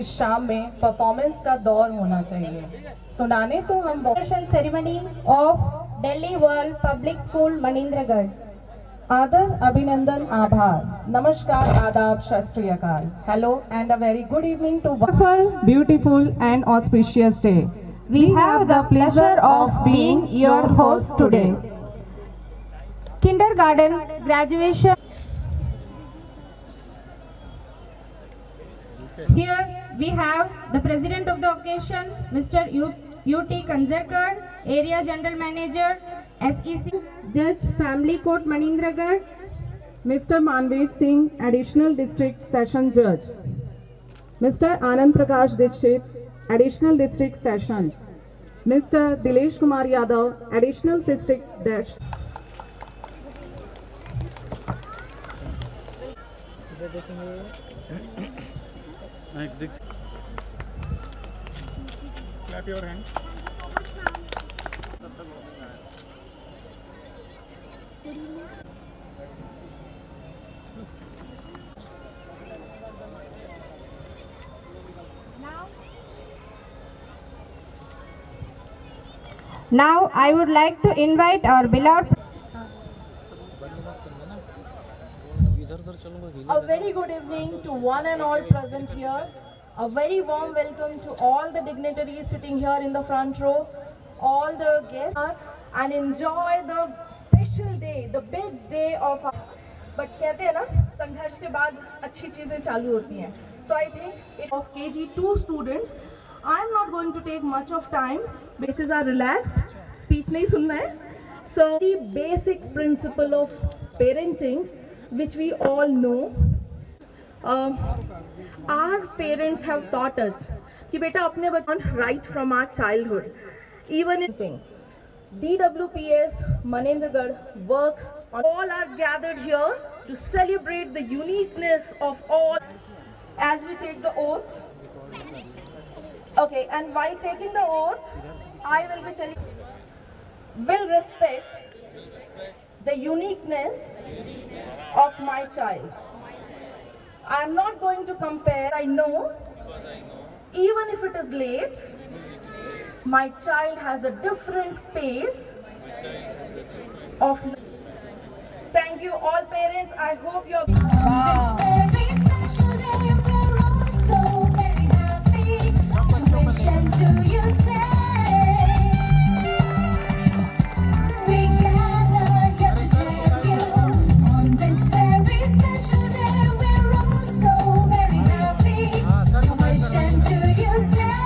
इस शाम में परफॉर्मेंस का दौर होना चाहिए। सुनाने तो हम ceremony of Delhi world public school Manindragarh. आदर, अभिनंदन, आभार, नमस्कार, आदाब, सत श्री अकाल। Hello and a very good evening to wonderful, beautiful and auspicious day. We have the pleasure of being your host today. Kindergarten graduation. Here we have the president of the occasion, Mr. U.T. Kanzarkar, Area General Manager, SEC, Judge, Family Court, Manindragarh, Mr. Manveer Singh, Additional District Session Judge. Mr. Anand Prakash Dikshit, Additional District Session. Mr. Dilesh Kumar Yadav, Additional District Dash. Clap your hand. Now I would like to invite our beloved. A very good evening to one and all present here. A very warm welcome to all the dignitaries sitting here in the front row, all the guests, and enjoy the special day, the big day of our. But कहते हैं ना, संघर्ष के बाद अच्छी चीजें चालू होती हैं. So I think it of KG2 students, I am not going to take much of time. Bases are relaxed. Speech नहीं सुनना है. So the basic principle of parenting, which we all know. Our parents have taught us कि बेटा अपने बच्चों right from our childhood. Even in DWPS Manindragarh works on all are gathered here to celebrate the uniqueness of all. As we take the oath, okay, and while taking the oath, I will be telling, will respect the uniqueness of my child. I am not going to compare. I know, even if it is late, my child has a different pace of. Thank you, all parents. I hope you're. This very special day, we're all so very happy to wish and to you say we gather here to tell you on this very special day, we're all so very happy to wish and to you say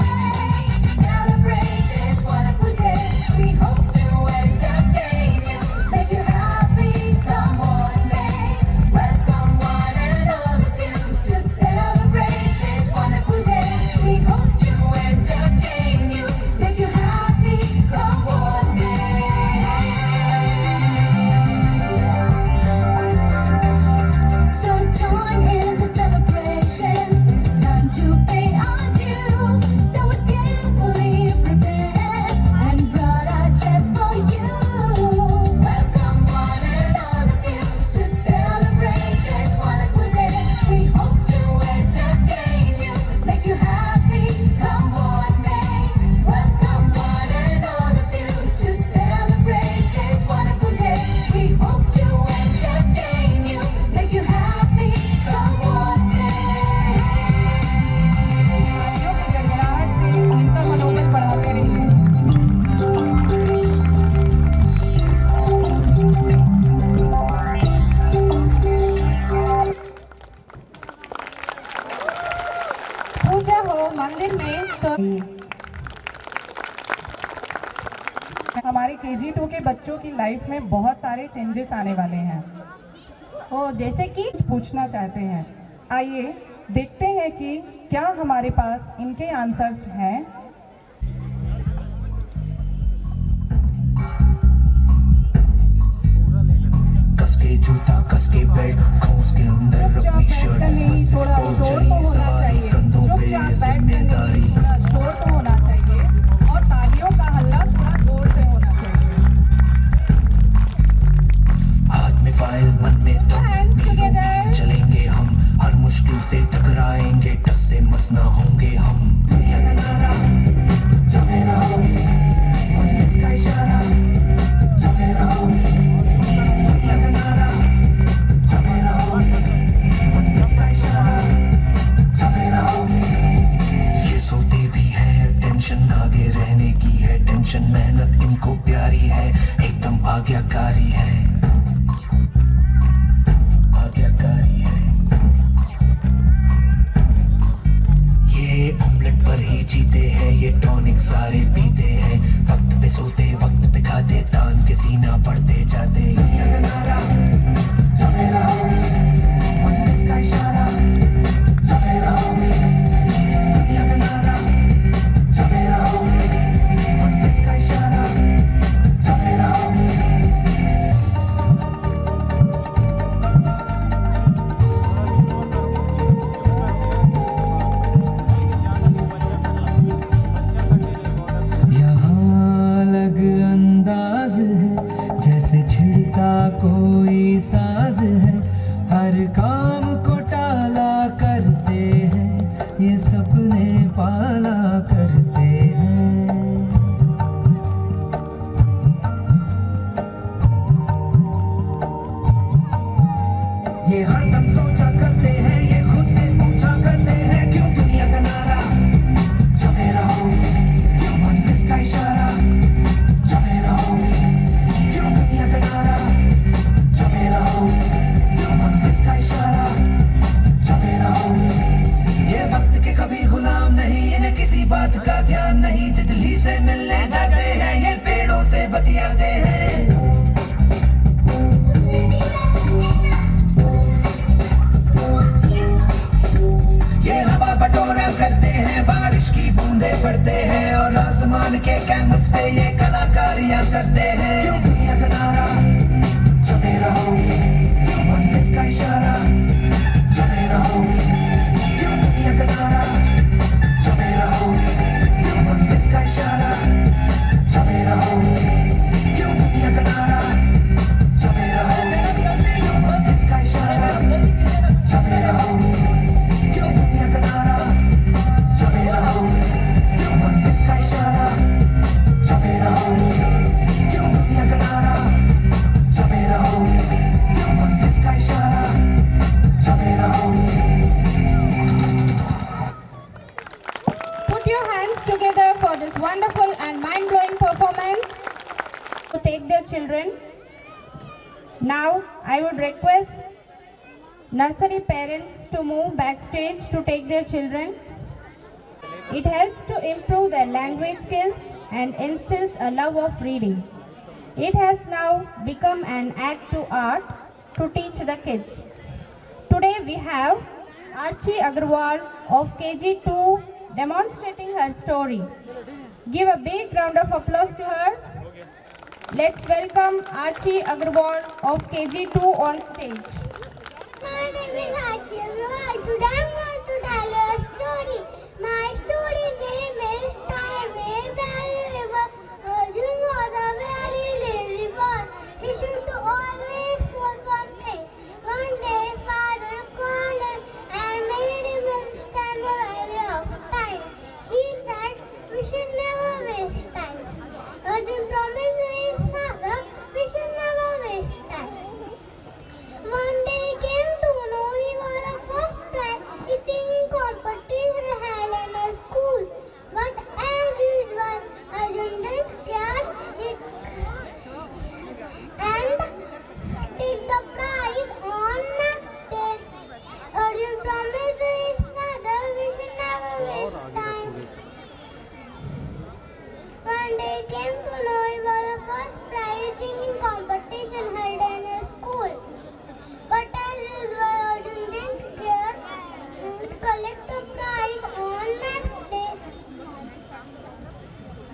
celebrate this wonderful day. We hope to entertain you, make you happy. Come on, May. Welcome one and all of you to celebrate this wonderful day. We hope to entertain you, make you happy. Come on, May. So join in the celebration. It's time to pay our due. That was carefully prepared and brought out just for you. Welcome one and all of you to celebrate this wonderful day. We hope to entertain you, make you happy. Come on, May. Welcome one and all of you to celebrate this wonderful day. We hope to entertain you, make you happy. Come on, May. इनका मनोबल बढ़ाते रहिए। पूजा हो मंदिर में तो हमारे KG2 के बच्चों की लाइफ में बहुत सारे चेंजेस आने वाले हैं। हो जैसे कि पूछना चाहते हैं, आइए देखते हैं कि क्या हमारे पास इनके आंसर्स हैं। कसके जूता कसके बेल्ट खोस के अंदर अपनी शर्ट थोड़ा और शोर चली तो होना सवारी चाहिए, कंधों पे चुपचाप बैठ कर जिम्मेदारी नहीं, थोड़ा शोर तो होना चाहिए और तालियों का हल्ला थोड़ा जोर से होना चाहिए। हाथ में फाइल मन में दम Hands मीलों together. मील चलेंगे हम हर मुश्किल से टकराएंगे टस से फेमस ना होंगे हम। दुनिया का नारा जमे रहो, मंजिल का इशारा जमे रहो। दुनिया का नारा जमे रहो, मंजिल का इशारा जमे रहो। ये सोते भी है, टेंशन आगे रहने की है, टेंशन मेहनत इनको प्यारी है, एकदम आज्ञाकारी है, आज्ञाकारी है। ये ऑमलेट पर ही जीते हैं, ये टॉनिक सारे पीते हैं, वक्त पे सोते वक्त पे खाते, तान के सीना बढ़ते जाते। दुनिया का नारा जमे रहो, मंजिल का इशारा जमे रहो। दुनिया का नारा जमे रहो, मंजिल का इशारा जमे रहो। यहाँ अलग अंदाज है, जैसे छिड़ता कोई साज है, हर काम को टाला करते हैं, ये सपने पाला करते हैं। ये हरदम सोचा करते हैं, ये खुद से पूछा करते हैं, क्यों दुनिया का नारा जमे रहो, क्यों मंजिल का इशारा जमे रहो। क्यों दुनिया का नारा जमे रहो, क्यों मंजिल का इशारा जमे रहो। ये वक्त के कभी गुलाम नहीं, इन्हें किसी बात का ध्यान नहीं, तितली से मिलने जाते हैं, ये पेड़ों से बतियाते हैं। ये हवा बटोरा करते हैं, बारिश की बूंदें पड़ते हैं, और आसमान के कैनवस पे ये कलाकारियां करते हैं। क्यों दुनिया का नारा जमे रहो, क्यों मंजिल का इशारा जमे रहो। क्यों दुनिया का नारा जमे रहो, क्यों मंजिल का इशारा जमे रहो। क्यों दुनिया का नारा जमे रहो, क्यों मंजिल का इशारा जमे रहो। क्यों दुनिया का नारा जमे रहो, क्यों मंजिल का इशारा जमे रहो। क्यों दुनिया का नारा जमे रहो, क्यों मंजिल का इशारा जमे रहो। Put your hands together for this wonderful and mind-blowing performance to take their children. Now, I would request nursery parents to move backstage to take their children. It helps to improve their language skills and instills a love of reading. It has now become an act to art to teach the kids. Today we have Archie Agarwal of KG2 demonstrating her story. Give a big round of applause to her. Let's welcome Archie Agarwal of KG2 on stage. My name is Archie Agarwal. Today I'm going to tell you a story. My story name is Time is Valuable. Arjun was a very lazy boy. He should do always for one thing. One day, father called him and made him understand the value of time. He said, we should never waste time. Arjun promised his father, we should never waste time. One day he came to know he was the first prize in singing competition held in a school. But as usual, Arjun didn't care and take the prize on next day. Arjun promised his father we should never waste time. One day he came to know he was the first prize singing competition held in a school. But as usual, Arjun didn't care to collect the prize on next day.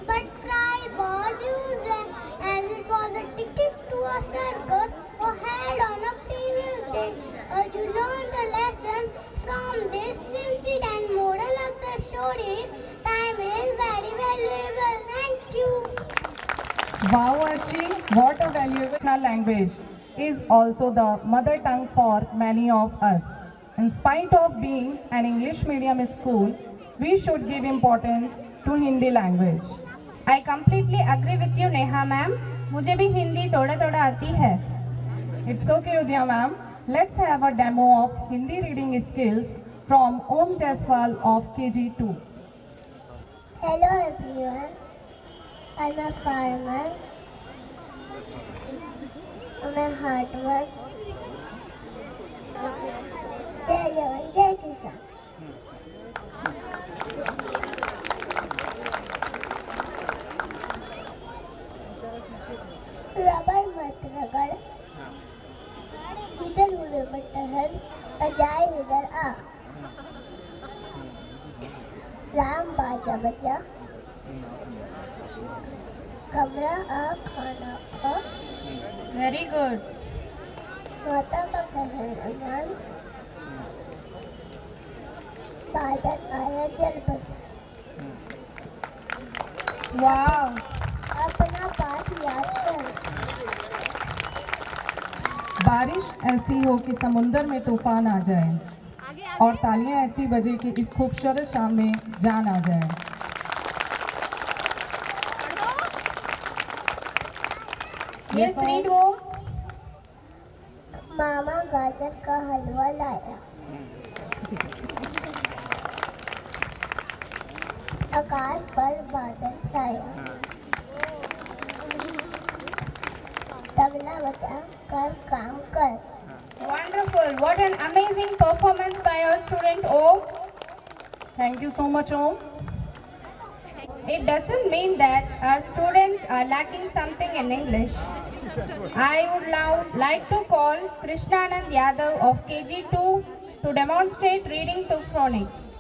But prize was useless as it was a ticket to a circus or held on a previous day. Arjun learned the lesson from this incident. Moral of the story is time is very valuable. Thank you. Wow, Archie, what a valuable language is also the mother tongue for many of us. In spite of being an English medium school, we should give importance to Hindi language. I completely agree with you, Neha ma'am. मुझे भी हिंदी थोड़ा थोड़ा आती है. It's okay, Udya ma'am. Let's have a demo of Hindi reading skills from Om Jaiswal of KG2. Hello everyone. I'm a farmer. I'm a hard work. Jai Jawan, Jai Kisan. Rubber मत रगड़, इधर उधर मत टहल, अजाए इधर आ। राम बाजा बजा, कमरा आ खाना खा, Very good. माता का कहना मान, बादल आया जल बरसा। Wow. अपना पाठ याद कर। बारिश ऐसी हो कि समुंदर में तूफान आ जाए और तालियां ऐसी बजे कि इस खूबसूरत शाम में जान आ जाए। Yes, read home. मामा गाजर का हलवा लाया। आकाश पर बादल छाया। तबला बजा कर काम कर। Wonderful. What an amazing performance by our student Om. Thank you so much, Om. It doesn't mean that our students are lacking something in English. I would now like to call Krishnanand Yadav of KG2 to demonstrate reading to phonics.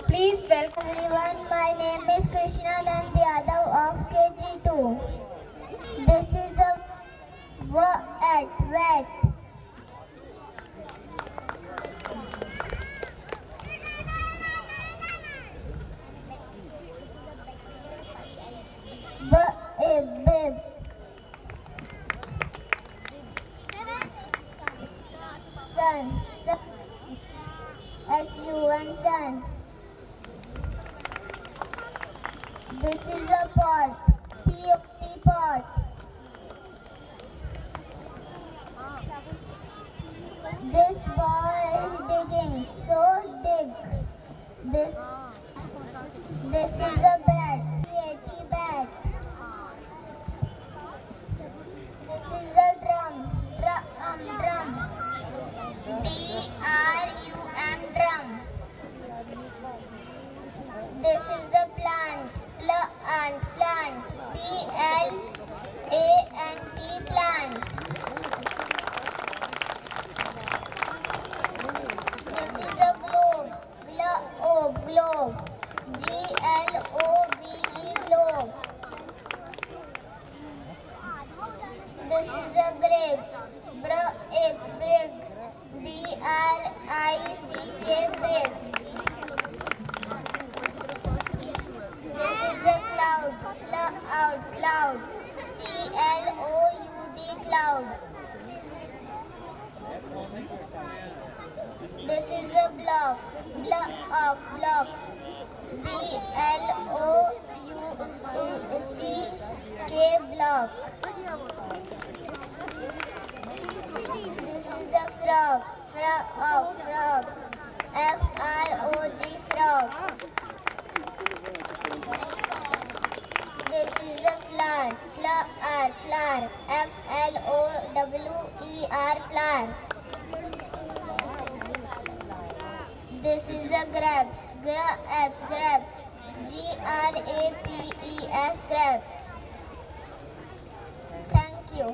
Please welcome. Everyone, my name is Krishnanand Yadav of KG2. This is a wet. Bib. Sun. S-U-N, sun. This is a pot. Teapot. This boy is digging, so dig. This is a bat. Bat. This is a drum. Drum. D-R-U-M, drum. This is a plant. Plant. P-L-A-N-T, plant. This is a globe. Globe. G-L-O-B-E, globe. This is a brick. Brick. B-R-I-C-K, brick. This is a cloud. Cloud. C-L-O-U-D, cloud. This is a block. B-L-O-U-C-K, block. This is a frog. F-R-O-G, frog. This is a flower. F-L-O-W-E-R, flower. This is a grapes. G-R-A-P-E-S, grapes. Thank you.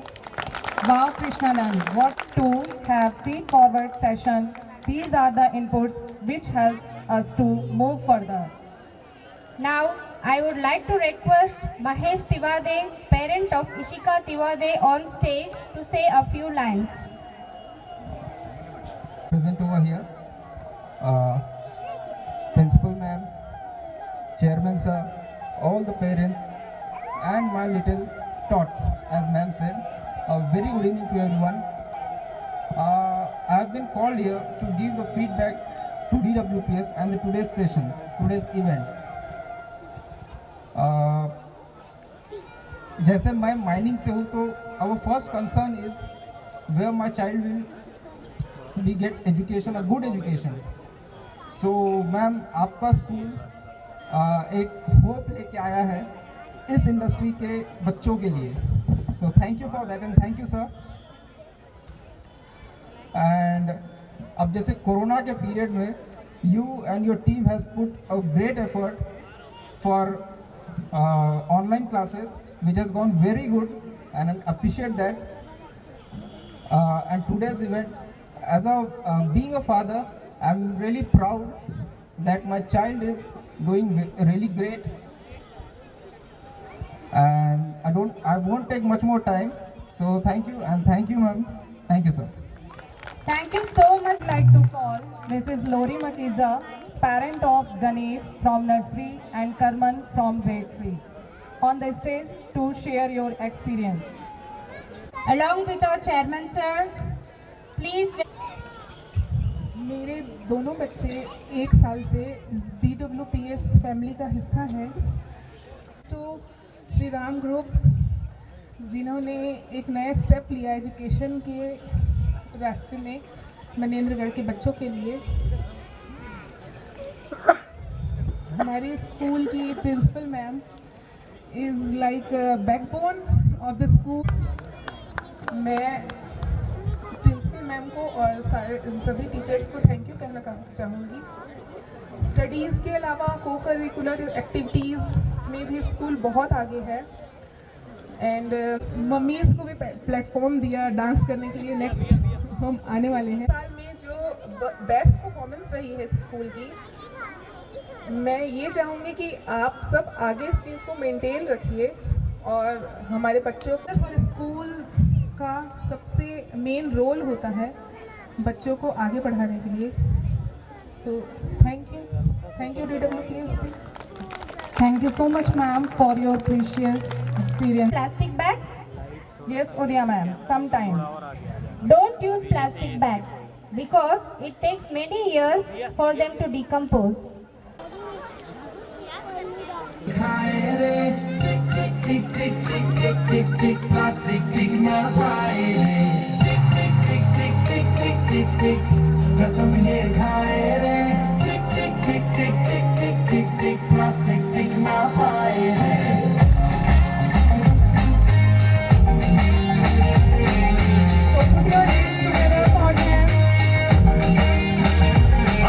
Wow, Krishnanand, what to have feed-forward session. These are the inputs which helps us to move further. Now, I would like to request Mahesh Tiwade, parent of Ishika Tiwade, on stage to say a few lines. Present over here, principal ma'am, chairman sir, all the parents, and my little tots, as ma'am said. A very good evening to everyone. I have been called here to give the feedback to DWPS and the today's session, today's event. जैसे मैं mining से हूँ तो our first concern is where my child will be get education, a good education. So ma'am आपका school एक hope लेके आया है इस इंडस्ट्री के बच्चों के लिए. So thank you for that and thank you sir. And अब जैसे कोरोना के पीरियड में you and your team has put a great effort for online classes which has gone very good and I appreciate that. And today's event, as a being a father, I'm really proud that my child is doing really great. And I won't take much more time. So thank you and thank you, ma'am. Thank you, sir. Thank you so much. I'd like to call Mrs. Lori Makiza, parent of Ganesh from nursery and Karman from grade 3, on the stage to share your experience. Along with our chairman, sir, please. मेरे दोनों बच्चे 1 साल से इस DWPS family का हिस्सा हैं. तो श्री राम ग्रुप जिन्होंने एक नया स्टेप लिया एजुकेशन के रास्ते में मनेंद्रगढ़ के बच्चों के लिए. हमारे स्कूल की principal ma'am is like backbone of the school. मैं प्रिंसिपल मैम को और सभी टीचर्स को थैंक यू कहना चाहूँगी. स्टडीज़ के अलावा को करिकुलर एक्टिविटीज़ में भी स्कूल बहुत आगे है. एंड मम्मीज़ को भी प्लेटफॉर्म दिया डांस करने के लिए. नेक्स्ट हम आने वाले हैं. साल में जो बेस्ट परफॉर्मेंस रही है इस स्कूल की, मैं ये चाहूँगी कि आप सब आगे इस चीज़ को मेंटेन रखिए और हमारे बच्चों और स्कूल का सबसे मेन रोल होता है बच्चों को आगे बढ़ाने के लिए. तो thank you DWPS team. Thank you so much, ma'am, for your precious experience. Plastic bags? Yes, Udaya ma'am, sometimes. Don't use plastic bags because it takes many years for them to decompose. खाए रे टिक टिक टिक टिक टिक टिक टिक टिक plastic टिक ना पाए रे. टिक टिक टिक टिक टिक टिक टिक कसम ये खाए रे. टिक टिक टिक टिक टिक टिक टिक टिक plastic टिक ना पाए रे.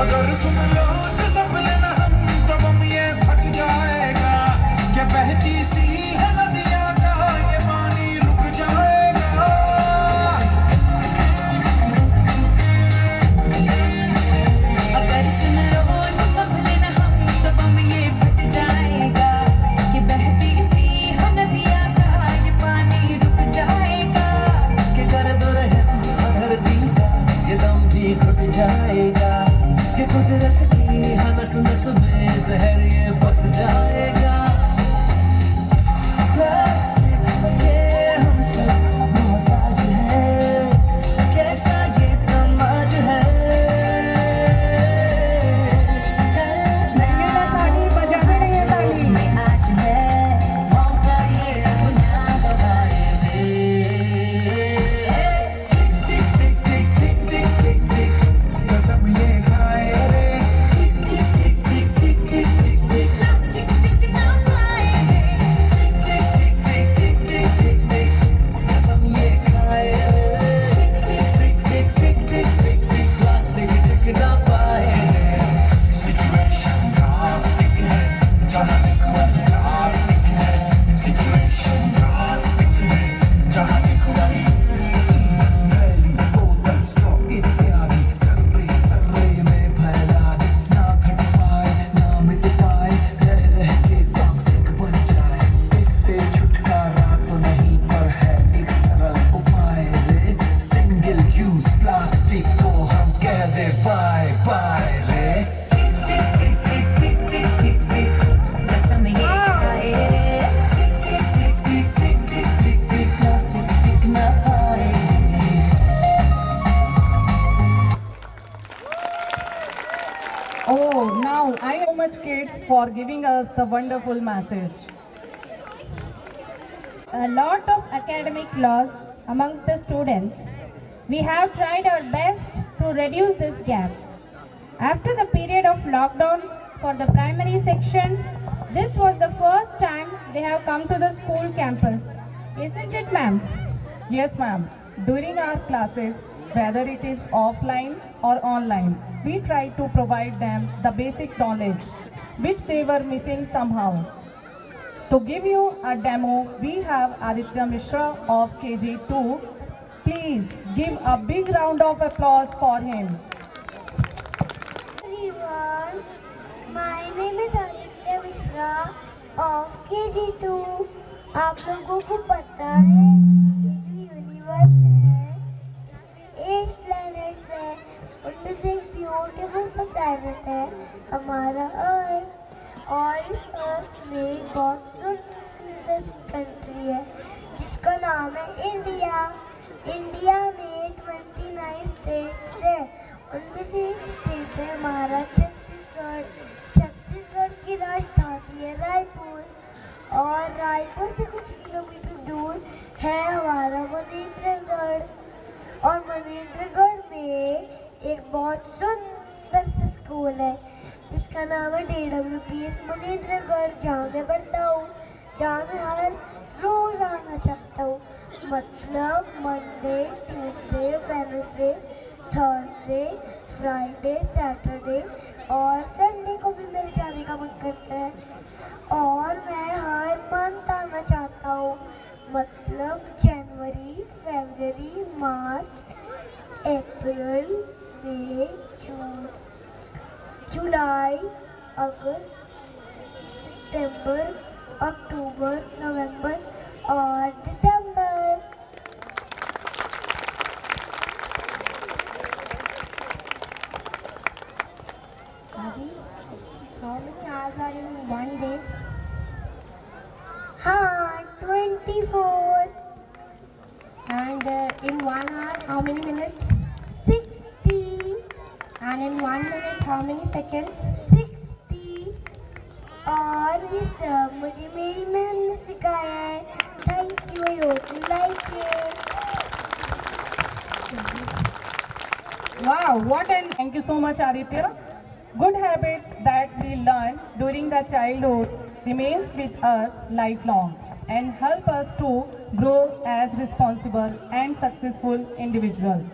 अगर सुन लो जो संभले ना हम तो बम ये फट जाएगा. क्या बहती सी है नदियाँ का ये पानी रुक जाएगा. अगर सुन लो जो संभले ना हम तो बम ये फट जाएगा. कि बहती सी है नदियाँ का ये पानी रुक जाएगा. कि कर दो रहम धरती का ये दम भी घुट जाएगा. कि कुदरत की हर नस नस में जहर ये बस जाएगा. प्लास्टिक के हम सब मोहताज हैं. कैसा ये समाज है. नहीं है ताली, बजाना नहीं है ताली. में आज है मौका ये दुनिया दबाए रे. टिक टिक टिक टिक टिक टिक टिक कसम ये खाए रे. टिक टिक टिक टिक टिक टिक टिक प्लास्टिक टिक ना पाए. टिक टिक टिक टिक टिक टिक कसम ये खाए रे. टिक टिक टिक टिक टिक टिक प्लास्टिक टिक ना पाए रे. सिचुएशन ड्रास्टिक है जहाँ देखो प्लास्टिक है. सिचुएशन ड्रास्टिक है जहाँ देखो थैली बोतल स्ट्रॉ इत्यादि सर्रे सर्रे में फैला दे. ना घट पाए ना मिट पाए रह रह के टॉक्सिक बन जाए. इससे छुटकारा तो नहीं पर है एक सरल उपाय रे. सिंगल यूज प्लास्टिक को हम कह दे बाय बाय रे. टिक टिक टिक टिक टिक टिक टिक कसम ये खाए. टिक टिक टिक टिक टिक टिक टिक प्लास्टिक टिक ना पाए. Oh, now I know so much kids for giving us the wonderful message. A lot of academic loss amongst the students. We have tried our best to reduce this gap. After the period of lockdown for the primary section, this was the first time they have come to the school campus. Isn't it, ma'am? Yes, ma'am. During our classes, whether it is offline or online, we try to provide them the basic knowledge which they were missing somehow. To give you a demo, we have Aditya Mishra of KG2. Please give a big round of applause for him. Everyone, my name is Aditya Mishra of KG2. आप लोगों को पता है ये जो universe है इसमें 8 planets हैं उनमें से एक ब्यूटीफुल सा प्लैनेट है हमारा अर्थ और इस अर्थ में एक बहुत सुंदर सी कंट्री है जिसका नाम है इंडिया। इंडिया में 29 स्टेट्स है उनमें से एक स्टेट है हमारा छत्तीसगढ़। छत्तीसगढ़ की राजधानी है रायपुर और रायपुर से कुछ किलोमीटर दूर है हमारा मनेंद्रगढ़ और मनेंद्रगढ़ में एक बहुत सुंदर सा स्कूल है जिसका नाम है DWPS मनेंद्रगढ़ जहाँ मैं पढ़ता हूँ जहाँ मैं हर रोज आना चाहता हूँ मतलब Monday Tuesday Wednesday Thursday Friday Saturday और संडे को भी मेरे जाने का मन करता है और मैं हर मंथ आना चाहता हूँ मतलब जनवरी फरवरी मार्च अप्रैल मई जून जुलाई अगस्त सितंबर अक्टूबर नवंबर और दिसंबर। How many hours are in one day? हाँ 24 And in 1 hour, how many minutes? 60 And in 1 minute, how many seconds? 60 और ये सब मुझे मेरी मैम ने सिखाया है। Thank you, I hope you like it. Wow, what an thank you so much, Aditya. Good habits that we learn during the childhood remains with us lifelong and help us to grow as responsible and successful individuals.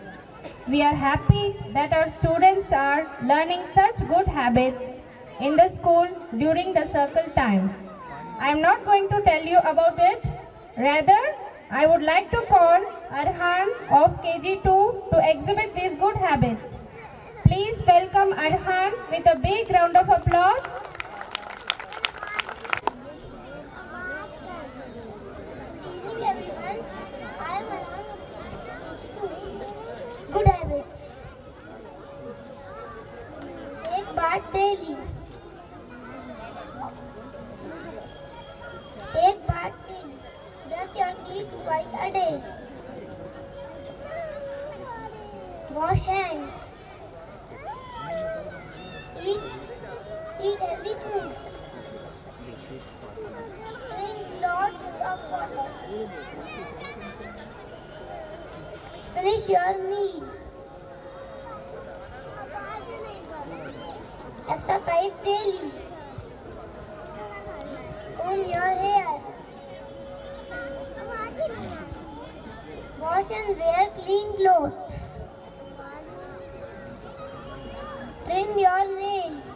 We are happy that our students are learning such good habits in the school during the circle time. I am not going to tell you about it. Rather, I would like to call Arhan of KG2 to exhibit these good habits. Please welcome Arhan with a big round of applause. Good evening everyone. I am Arhan. Good habits. Take bath daily. Take bath daily. Brush your teeth twice a day. Wash hands. Eat healthy foods. Drink lots of water. Finish your meal. Exercise daily. Comb your hair. Wash and wear clean clothes. Trim your nails.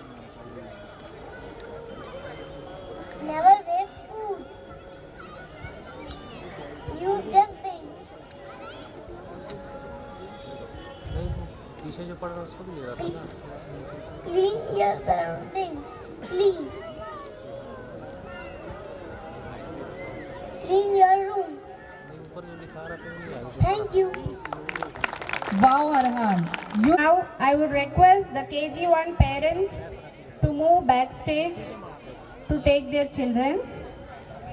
Never waste food. Use dustbin. पीछे जो पड़ रहा है उसको भी ले रहा था ना। Clean your surroundings. Clean. Clean your room. ऊपर जो लिखा रहा था Thank you. Wow, Arhan. You Now, I would request the KG1 parents to move backstage to take their children.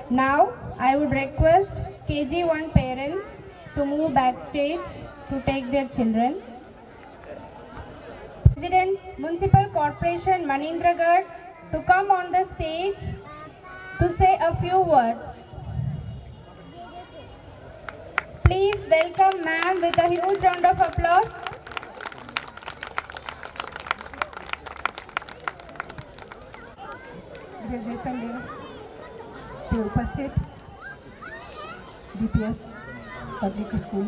Now, I would request KG1 parents to move backstage to take their children. President, Municipal Corporation Manindragarh, to come on the stage to say a few words. Please welcome ma'am with a huge round of applause. Graduation day के उपस्थित DPS public school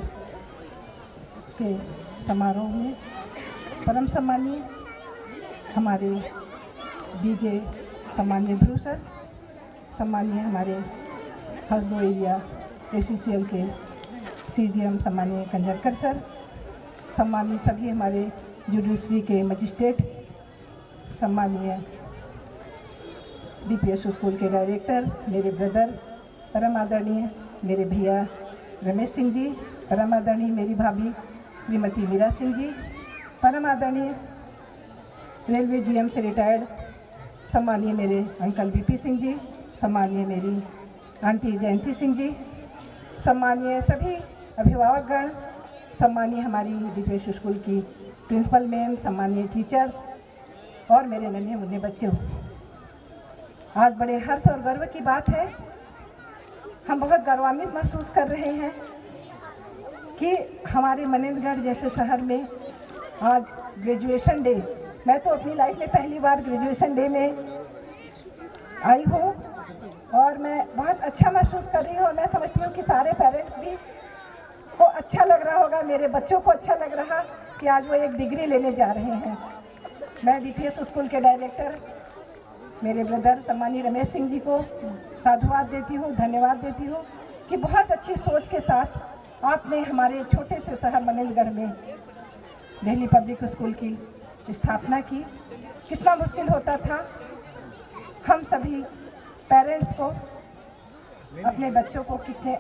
के समारोह में परम सम्मानीय हमारे DJ सम्मानीय ध्रुव sir, सम्मानीय हमारे हसदो एरिया ACCL के CGM सम्मानीय कंजरकर सर, सम्मानीय सभी हमारे जुडिशरी के मजिस्ट्रेट, सम्मानीय DPS स्कूल के डायरेक्टर, मेरे ब्रदर, परम आदरणीय मेरे भैया रमेश सिंह जी, परम आदरणीय मेरी भाभी श्रीमती मीरा सिंह जी, परम आदरणीय रेलवे GM से रिटायर्ड सम्मानीय मेरे अंकल VP सिंह जी, सम्मानीय मेरी आंटी जयंती सिंह जी, सम्मानीय सभी अभिभावकगण, सम्मानीय हमारी DPS स्कूल की प्रिंसिपल मैम, सम्मानीय टीचर्स और मेरे नन्हे मुन्ने बच्चों, आज बड़े हर्ष और गर्व की बात है। हम बहुत गौरवान्वित महसूस कर रहे हैं कि हमारे मनेंद्रगढ़ जैसे शहर में आज ग्रेजुएशन डे, मैं तो अपनी लाइफ में पहली बार ग्रेजुएशन डे में आई हूँ और मैं बहुत अच्छा महसूस कर रही हूँ और मैं समझती हूँ कि सारे पेरेंट्स भी को अच्छा लग रहा होगा, मेरे बच्चों को अच्छा लग रहा कि आज वो एक डिग्री लेने जा रहे हैं। मैं DPS स्कूल के डायरेक्टर मेरे ब्रदर सम्मानीय रमेश सिंह जी को साधुवाद देती हूँ, धन्यवाद देती हूँ कि बहुत अच्छी सोच के साथ आपने हमारे छोटे से शहर मनेंद्रगढ़ में दिल्ली पब्लिक स्कूल की स्थापना की। कितना मुश्किल होता था, हम सभी पेरेंट्स को अपने बच्चों को कितने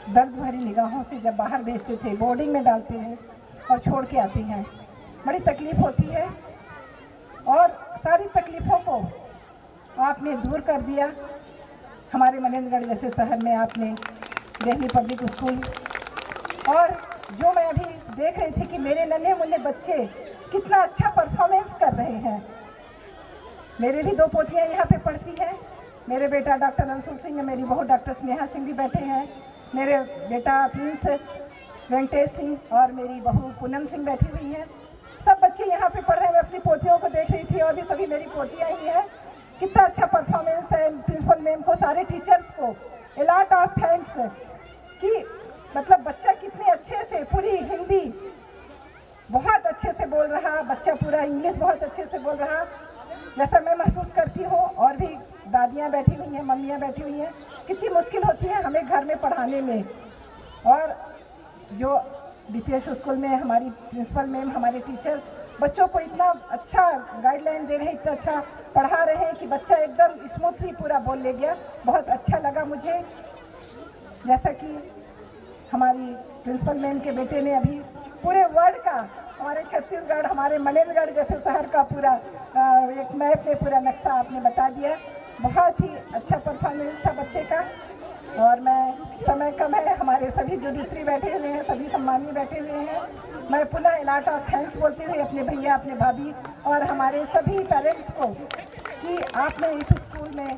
दर्द भरी निगाहों से जब बाहर भेजते थे, बोर्डिंग में डालते हैं और छोड़ के आती हैं, बड़ी तकलीफ़ होती है और सारी तकलीफ़ों को आपने दूर कर दिया। हमारे मनेंद्रगढ़ जैसे शहर में आपने दिल्ली पब्लिक स्कूल, और जो मैं अभी देख रही थी कि मेरे नन्हे मुन्ने बच्चे कितना अच्छा परफॉर्मेंस कर रहे हैं। मेरे भी 2 पोतियाँ यहाँ पे पढ़ती हैं, मेरे बेटा डॉक्टर अंशुल सिंह, मेरी बहू डॉक्टर स्नेहा सिंह भी बैठे हैं, मेरे बेटा प्रिंस वेंकटेश सिंह और मेरी बहू पूनम सिंह बैठी हुई हैं। सब बच्चे यहाँ पे पढ़ रहे हैं। मैं अपनी पोतियों को देख रही थी और भी सभी मेरी पोतियाँ ही हैं। कितना अच्छा परफॉर्मेंस है। प्रिंसिपल मैम को, सारे टीचर्स को ए लॉट ऑफ थैंक्स कि मतलब बच्चा कितने अच्छे से पूरी हिंदी बहुत अच्छे से बोल रहा, बच्चा पूरा इंग्लिश बहुत अच्छे से बोल रहा, जैसा मैं महसूस करती हूँ। और भी दादियाँ बैठी हुई हैं, मम्मियाँ बैठी हुई हैं। कितनी मुश्किल होती है हमें घर में पढ़ाने में, और जो DPS स्कूल में हमारी प्रिंसिपल मैम, हमारे टीचर्स बच्चों को इतना अच्छा गाइडलाइन दे रहे हैं, इतना अच्छा पढ़ा रहे हैं कि बच्चा एकदम स्मूथली पूरा बोल ले गया। बहुत अच्छा लगा मुझे। जैसा कि हमारी प्रिंसिपल मैम के बेटे ने अभी पूरे वर्ल्ड का, हमारे छत्तीसगढ़, हमारे मनेंद्रगढ़ जैसे शहर का पूरा एक मैप में पूरा नक्शा आपने बता दिया। बहुत ही अच्छा परफॉर्मेंस था बच्चे का। और मैं, समय कम है, हमारे सभी जुडिशरी बैठे हुए हैं, सभी सम्मानीय बैठे हुए हैं। मैं पुनः ए लॉट ऑफ थैंक्स बोलती हुई अपने भैया, अपने भाभी और हमारे सभी पेरेंट्स को कि आपने इस स्कूल में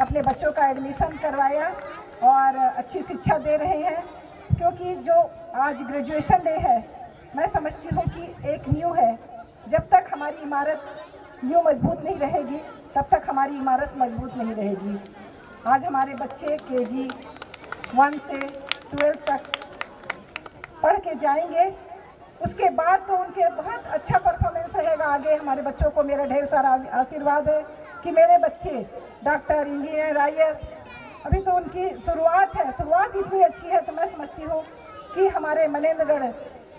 अपने बच्चों का एडमिशन करवाया और अच्छी शिक्षा दे रहे हैं। क्योंकि जो आज ग्रेजुएशन डे है, मैं समझती हूँ कि एक न्यू है। जब तक हमारी इमारत न्यू मजबूत नहीं रहेगी, तब तक हमारी इमारत मजबूत नहीं रहेगी। आज हमारे बच्चे KG 1 से 12 तक पढ़ के जाएंगे, उसके बाद तो उनके बहुत अच्छा परफॉर्मेंस रहेगा आगे। हमारे बच्चों को मेरा ढेर सारा आशीर्वाद है कि मेरे बच्चे डॉक्टर, इंजीनियर, IAS, अभी तो उनकी शुरुआत है। शुरुआत इतनी अच्छी है तो मैं समझती हूँ कि हमारे मनेंद्रगढ़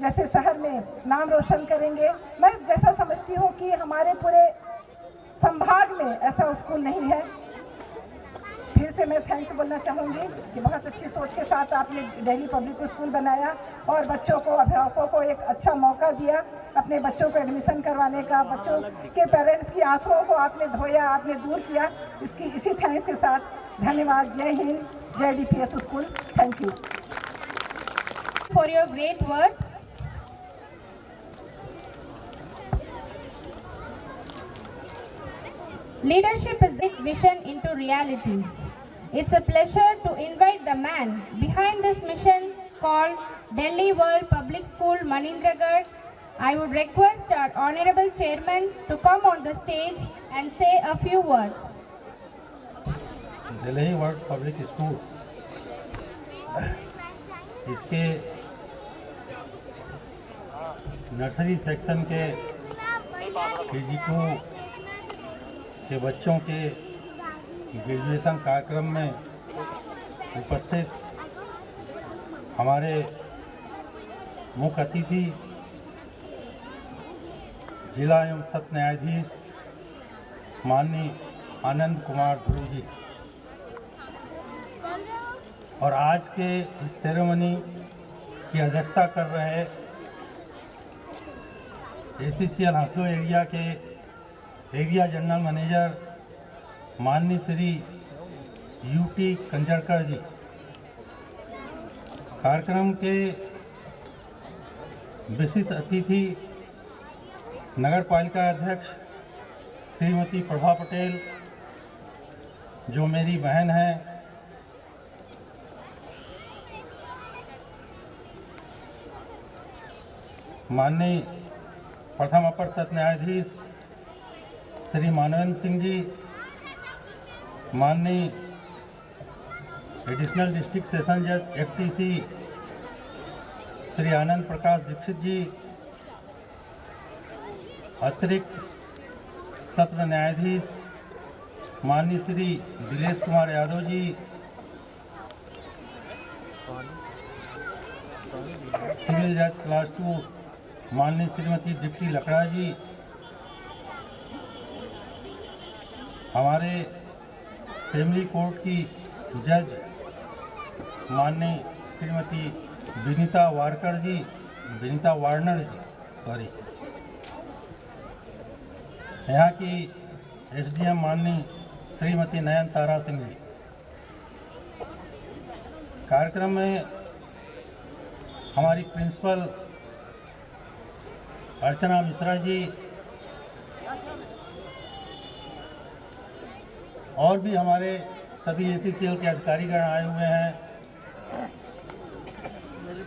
जैसे शहर में नाम रोशन करेंगे। मैं जैसा समझती हूँ कि हमारे पूरे संभाग में ऐसा स्कूल नहीं है। फिर से मैं थैंक्स बोलना चाहूँगी कि बहुत अच्छी सोच के साथ आपने दिल्ली पब्लिक स्कूल बनाया और बच्चों को, अभिभावकों को एक अच्छा मौका दिया अपने बच्चों को एडमिशन करवाने का। बच्चों के पेरेंट्स की आंसुओं को आपने धोया, आपने दूर किया। इसी थैंक के साथ धन्यवाद। जय हिंद, जय DPS school. Thank you For your great words. Leadership is the vision into reality. It's a pleasure to invite the man behind this mission called Delhi World Public School Manindragarh. I would request our Honorable Chairman to come on the stage and say a few words. Delhi world public school, इसके nursery section के KG2 के बच्चों के graduation कार्यक्रम में उपस्थित हमारे मुख्य अतिथि जिला एवं सत्र न्यायाधीश माननीय आनंद कुमार ध्रुव जी और आज के इस सेरेमनी की अध्यक्षता कर रहे ACCL हंसदो एरिया के एरिया जनरल मैनेजर माननीय श्री UT कंजरकर जी, कार्यक्रम के विशिष्ट अतिथि नगर पालिका अध्यक्ष श्रीमती प्रभा पटेल जो मेरी बहन है, माननीय प्रथम अपर सत्र न्यायाधीश श्री मानवेंद्र सिंह जी, माननीय एडिशनल डिस्ट्रिक्ट सेशन जज FTC श्री आनंद प्रकाश दीक्षित जी, अतिरिक्त सत्र न्यायाधीश माननीय श्री दिलेश कुमार यादव जी, सिविल जज क्लास 2 माननीय श्रीमती दीप्ति लकड़ा जी, हमारे फैमिली कोर्ट की जज माननीय श्रीमती विनीता वार्नर जी, यहाँ की SDM माननीय श्रीमती नयन तारा सिंह जी। कार्यक्रम में हमारी प्रिंसिपल अर्चना मिश्रा जी और भी हमारे सभी ACCL के अधिकारीगण आए हुए हैं,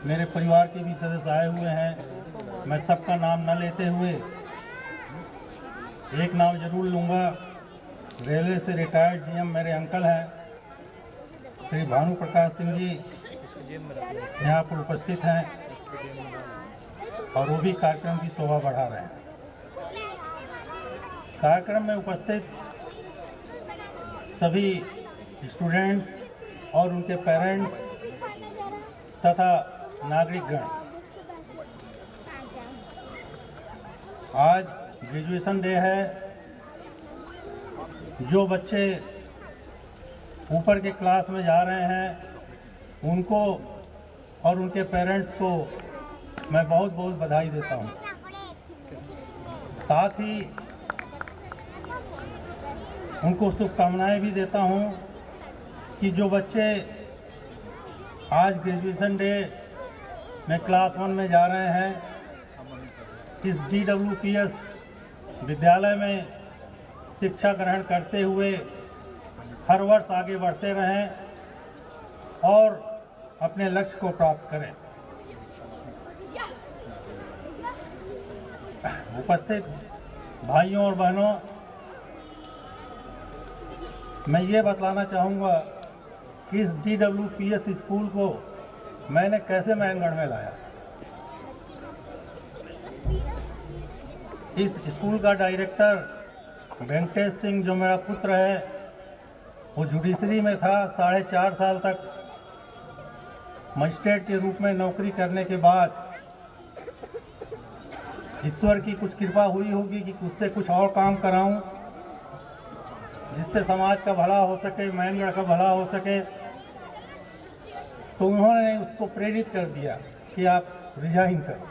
मेरे परिवार के भी सदस्य आए हुए हैं। मैं सबका नाम न लेते हुए एक नाम जरूर लूँगा। रेलवे से रिटायर्ड GM मेरे अंकल हैं श्री भानु प्रकाश सिंह जी, यहाँ पर उपस्थित हैं और वो भी कार्यक्रम की शोभा बढ़ा रहे हैं। कार्यक्रम में उपस्थित सभी स्टूडेंट्स और उनके पेरेंट्स तथा नागरिकगण, आज ग्रेजुएशन डे है। जो बच्चे ऊपर के क्लास में जा रहे हैं उनको और उनके पेरेंट्स को मैं बहुत बहुत बधाई देता हूँ। साथ ही उनको शुभकामनाएं भी देता हूँ कि जो बच्चे आज ग्रेजुएशन डे में क्लास 1 में जा रहे हैं, इस DWPS विद्यालय में शिक्षा ग्रहण करते हुए हर वर्ष आगे बढ़ते रहें और अपने लक्ष्य को प्राप्त करें। उपस्थित भाइयों और बहनों, मैं ये बतलाना चाहूँगा कि इस DWPS स्कूल को मैंने कैसे मैनगढ़ में लाया। इस स्कूल का डायरेक्टर वेंकटेश सिंह जो मेरा पुत्र है, वो जुडिशरी में था 4.5 साल तक। मजिस्ट्रेट के रूप में नौकरी करने के बाद ईश्वर की कुछ कृपा हुई होगी कि उससे कुछ और काम कराऊं जिससे समाज का भला हो सके, मैनगढ़ का भला हो सके। तो उन्होंने उसको प्रेरित कर दिया कि आप रिजाइन करो।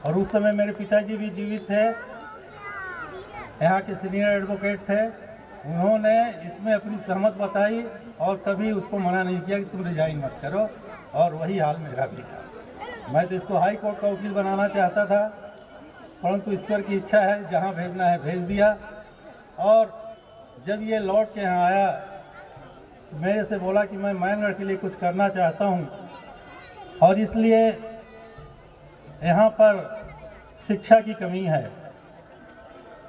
और उस समय मेरे पिताजी भी जीवित थे, यहाँ के सीनियर एडवोकेट थे। उन्होंने इसमें अपनी सहमत बताई और कभी उसको मना नहीं किया कि तुम रिजाइन मत करो, और वही हाल मेरा भी था। मैं तो इसको हाई कोर्ट का वकील बनाना चाहता था, परंतु ईश्वर की इच्छा है, जहाँ भेजना है भेज दिया। और जब ये लौट के यहाँ आया, मेरे से बोला कि मैं महेंद्रगढ़ के लिए कुछ करना चाहता हूँ और इसलिए यहाँ पर शिक्षा की कमी है,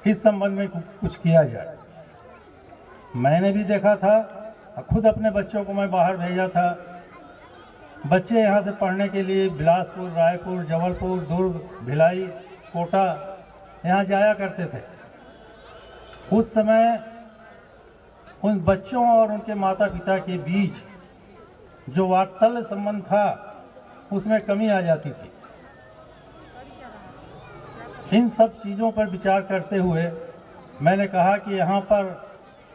इस संबंध में कुछ किया जाए। मैंने भी देखा था, खुद अपने बच्चों को मैं बाहर भेजा था। बच्चे यहाँ से पढ़ने के लिए बिलासपुर, रायपुर, जबलपुर, दुर्ग, भिलाई, कोटा यहाँ जाया करते थे। उस समय उन बच्चों और उनके माता पिता के बीच जो वात्सल्य संबंध था, उसमें कमी आ जाती थी। इन सब चीज़ों पर विचार करते हुए मैंने कहा कि यहाँ पर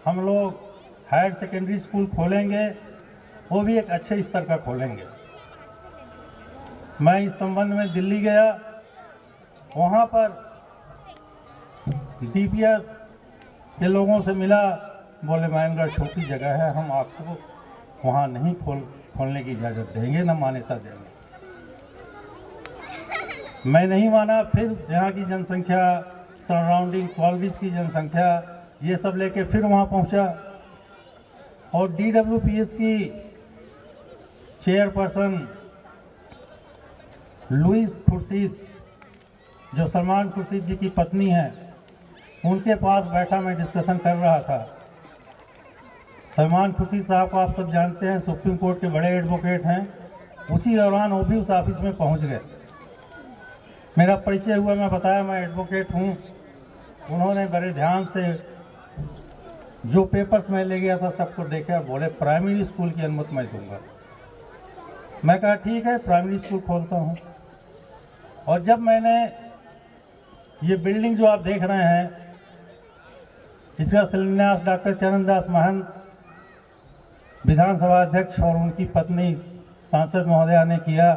हम लोग हायर सेकेंडरी स्कूल खोलेंगे, वो भी एक अच्छे स्तर का खोलेंगे। मैं इस संबंध में दिल्ली गया, वहाँ पर डीपीएस के लोगों से मिला। बोले महेंद्रगढ़ छोटी जगह है, हम आपको वहाँ नहीं खोलने की इजाज़त देंगे, न मान्यता देंगे। मैं नहीं माना। फिर यहाँ की जनसंख्या, सराउंडिंग कॉलोनीज की जनसंख्या, ये सब लेके फिर वहाँ पहुँचा और DWPS की चेयरपर्सन लुइस खुर्शीद, जो सलमान खुर्शीद जी की पत्नी हैं, उनके पास बैठा मैं डिस्कशन कर रहा था। सलमान खुर्शीद साहब को आप सब जानते हैं, सुप्रीम कोर्ट के बड़े एडवोकेट हैं। उसी दौरान वो भी उस ऑफिस में पहुंच गए। मेरा परिचय हुआ, मैं बताया मैं एडवोकेट हूं। उन्होंने बड़े ध्यान से जो पेपर्स मैं ले गया था सबको देखा, बोले प्राइमरी स्कूल की अनुमति मैं दूंगा। मैं कहा ठीक है, प्राइमरी स्कूल खोलता हूं। और जब मैंने ये बिल्डिंग जो आप देख रहे हैं, इसका शिलान्यास डॉक्टर चरणदास महंत विधानसभा अध्यक्ष और उनकी पत्नी सांसद महोदया ने किया।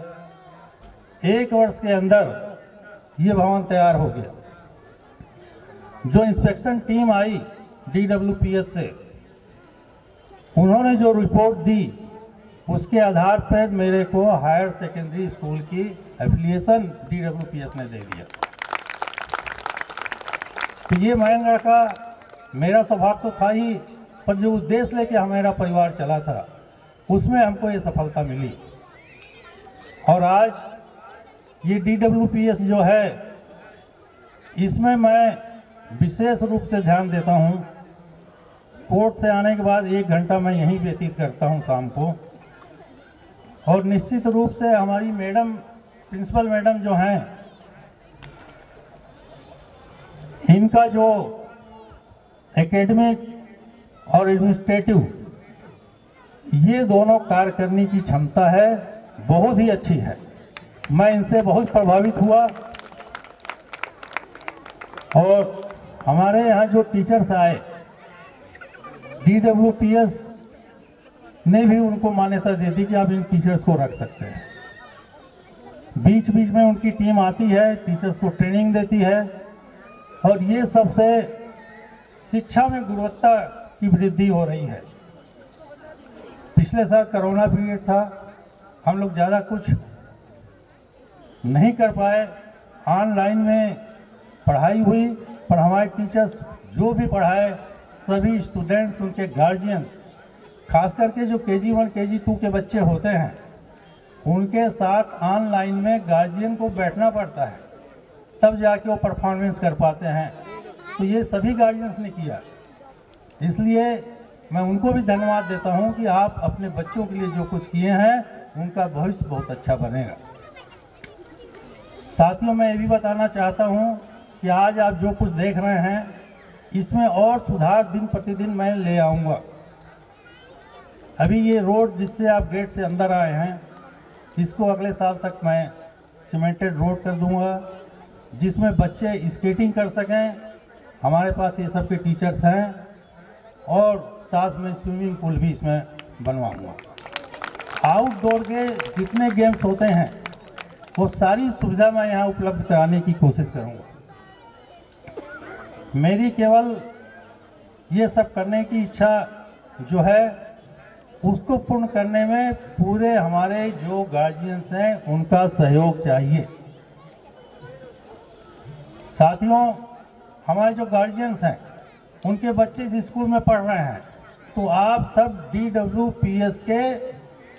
1 वर्ष के अंदर ये भवन तैयार हो गया। जो इंस्पेक्शन टीम आई DWPS से, उन्होंने जो रिपोर्ट दी, उसके आधार पर मेरे को हायर सेकेंडरी स्कूल की एफिलिएशन DWPS ने दे दिया। तो ये महेंद्रगढ़ का मेरा सौभाग्य तो था ही, पर जो उद्देश्य लेके हमारा परिवार चला था, उसमें हमको ये सफलता मिली। और आज ये DWPS जो है, इसमें मैं विशेष रूप से ध्यान देता हूँ। कोर्ट से आने के बाद 1 घंटा मैं यहीं व्यतीत करता हूँ शाम को। और निश्चित रूप से हमारी मैडम, प्रिंसिपल मैडम जो हैं, इनका जो एकेडमिक और एडमिनिस्ट्रेटिव, ये दोनों कार्य करने की क्षमता है, बहुत ही अच्छी है। मैं इनसे बहुत प्रभावित हुआ। और हमारे यहाँ जो टीचर्स आए, DWPS ने भी उनको मान्यता दे दी कि आप इन टीचर्स को रख सकते हैं। बीच बीच में उनकी टीम आती है, टीचर्स को ट्रेनिंग देती है, और ये सबसे शिक्षा में गुणवत्ता की वृद्धि हो रही है। पिछले साल कोरोना पीरियड था, हम लोग ज़्यादा कुछ नहीं कर पाए, ऑनलाइन में पढ़ाई हुई, पर हमारे टीचर्स जो भी पढ़ाए, सभी स्टूडेंट्स, उनके गार्जियंस, खास करके जो KG1 KG2 के बच्चे होते हैं, उनके साथ ऑनलाइन में गार्जियन को बैठना पड़ता है, तब जाके वो परफॉर्मेंस कर पाते हैं। तो ये सभी गार्जियंस ने किया। इसलिए मैं उनको भी धन्यवाद देता हूं कि आप अपने बच्चों के लिए जो कुछ किए हैं, उनका भविष्य बहुत अच्छा बनेगा। साथियों, मैं ये भी बताना चाहता हूं कि आज आप जो कुछ देख रहे हैं, इसमें और सुधार दिन प्रतिदिन मैं ले आऊँगा। अभी ये रोड जिससे आप गेट से अंदर आए हैं, इसको अगले साल तक मैं सीमेंटेड रोड कर दूंगा, जिसमें बच्चे स्केटिंग कर सकें। हमारे पास ये सब के टीचर्स हैं, और साथ में स्विमिंग पूल भी इसमें बनवाऊंगा। आउटडोर के जितने गेम्स होते हैं, वो सारी सुविधा मैं यहाँ उपलब्ध कराने की कोशिश करूँगा। मेरी केवल ये सब करने की इच्छा जो है, उसको पूर्ण करने में पूरे हमारे जो गार्जियंस हैं, उनका सहयोग चाहिए। साथियों, हमारे जो गार्जियंस हैं, उनके बच्चे इस स्कूल में पढ़ रहे हैं, तो आप सब DWPS के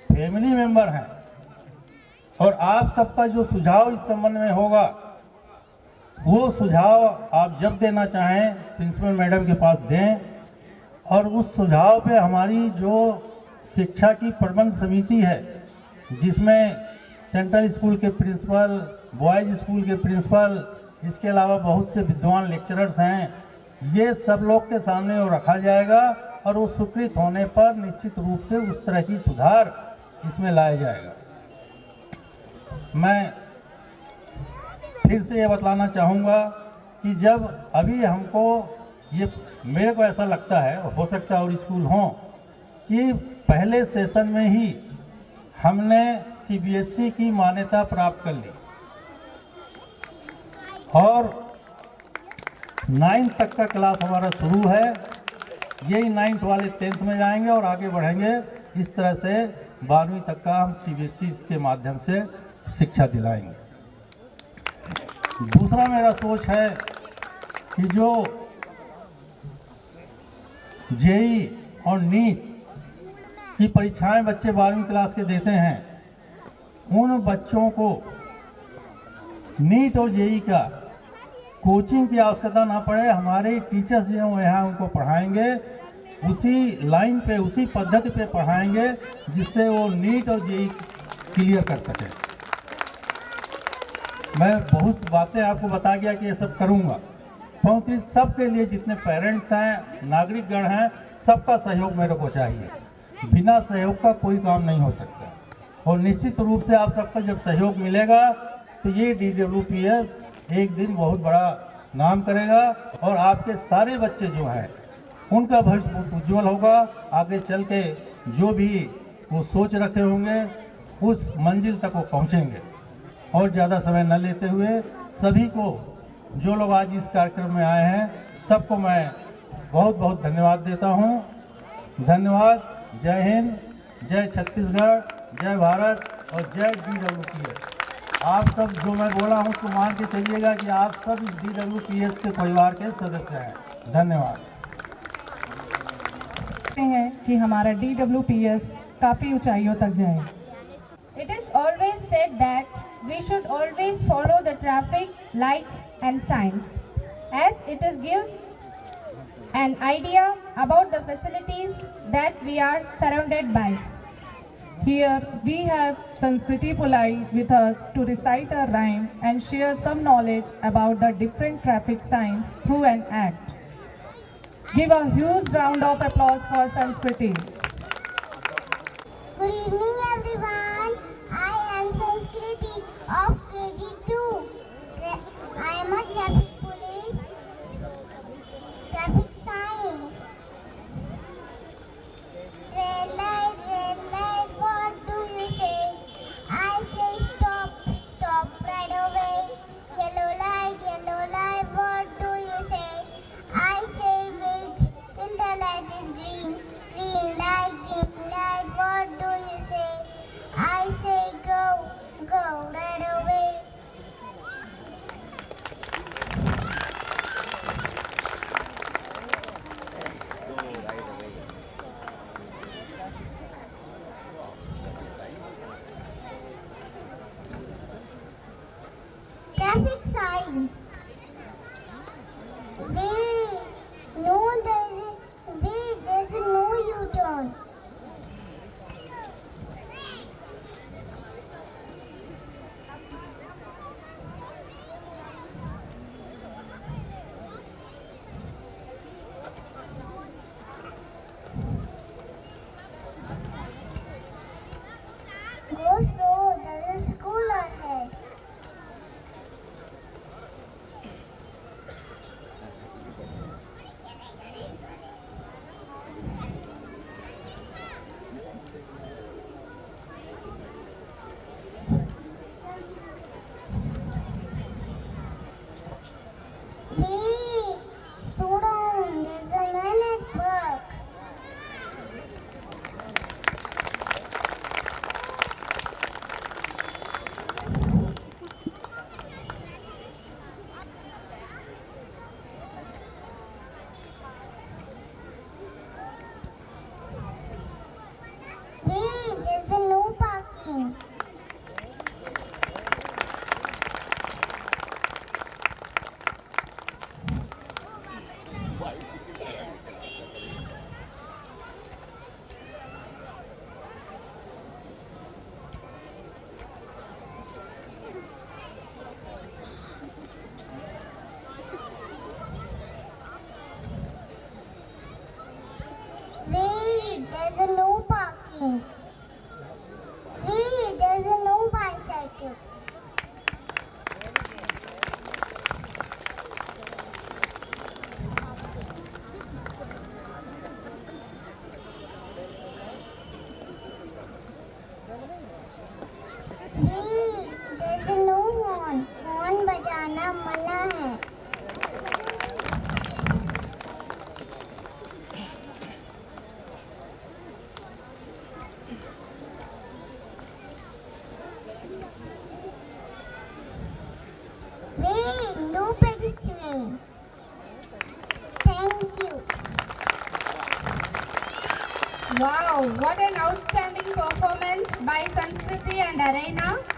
फैमिली मेंबर हैं और आप सबका जो सुझाव इस संबंध में होगा, वो सुझाव आप जब देना चाहें प्रिंसिपल मैडम के पास दें, और उस सुझाव पे हमारी जो शिक्षा की प्रबंध समिति है, जिसमें सेंट्रल स्कूल के प्रिंसिपल, बॉयज़ स्कूल के प्रिंसिपल, इसके अलावा बहुत से विद्वान लेक्चरर्स हैं, ये सब लोग के सामने वो रखा जाएगा और वो स्वीकृत होने पर निश्चित रूप से उस तरह की सुधार इसमें लाया जाएगा। मैं फिर से ये बतलाना चाहूँगा कि जब अभी हमको ये, मेरे को ऐसा लगता है, हो सकता है और स्कूल हों, कि पहले सेशन में ही हमने CBSE की मान्यता प्राप्त कर ली और 9th तक का क्लास हमारा शुरू है। यही 9th वाले 10th में जाएंगे और आगे बढ़ेंगे। इस तरह से 12वीं तक का हम CBSE के माध्यम से शिक्षा दिलाएंगे। दूसरा मेरा सोच है कि जो JEE और NEET की परीक्षाएं बच्चे 12वीं क्लास के देते हैं, उन बच्चों को NEET और JEE का कोचिंग की आवश्यकता ना पड़े। हमारे टीचर्स जो हैं यहाँ उनको पढ़ाएंगे, उसी लाइन पे, उसी पद्धति पे पढ़ाएंगे जिससे वो NEET और JEE क्लियर कर सकें। मैं बहुत बातें आपको बता गया कि ये सब करूँगा, परंतु इस सब के लिए जितने पेरेंट्स हैं, नागरिकगण हैं, सबका सहयोग मेरे को चाहिए। बिना सहयोग का कोई काम नहीं हो सकता और निश्चित रूप से आप सबका जब सहयोग मिलेगा तो ये DWPS एक दिन बहुत बड़ा नाम करेगा और आपके सारे बच्चे जो हैं उनका भविष्य बहुत उज्जवल होगा। आगे चल के जो भी वो सोच रखे होंगे उस मंजिल तक वो पहुँचेंगे। और ज़्यादा समय न लेते हुए सभी को, जो लोग आज इस कार्यक्रम में आए हैं, सबको मैं बहुत बहुत धन्यवाद देता हूँ। धन्यवाद। जय हिंद, जय छत्तीसगढ़, जय भारत और जय DWPS। आप सब जो मैं बोला हूँ उसको मान के चलिएगा कि आप सब इस DWPS के परिवार के सदस्य हैं। धन्यवाद। हैं कि हमारा DWPS काफ़ी ऊंचाइयों तक जाए। It is always said that we should always follow the traffic lights and signs, as it is gives an idea about the facilities that we are surrounded by. Here we have Sanskriti Pulai with us to recite a rhyme and share some knowledge about the different traffic signs through an act. Give a huge round of applause for Sanskriti. Good evening, everyone. I am Sanskriti of KG2. I am a traffic police. Traffic sign. Red light, what do you say? I say stop, stop right away. Yellow light, what do you say? I say wait till the light is green. Green light, what do you say? I say go right away. Traffic sign. Wait, there's a no U-turn. Go slow, there is a school ahead. Hey, slow down, there's a man at work. walking. Wait, there's a no bicycle. Wait, there's a no horn. Horn बजाना मना है. Wait, no pedestrian. Thank you. Wow, what an outstanding performance by Sanskriti and Arena.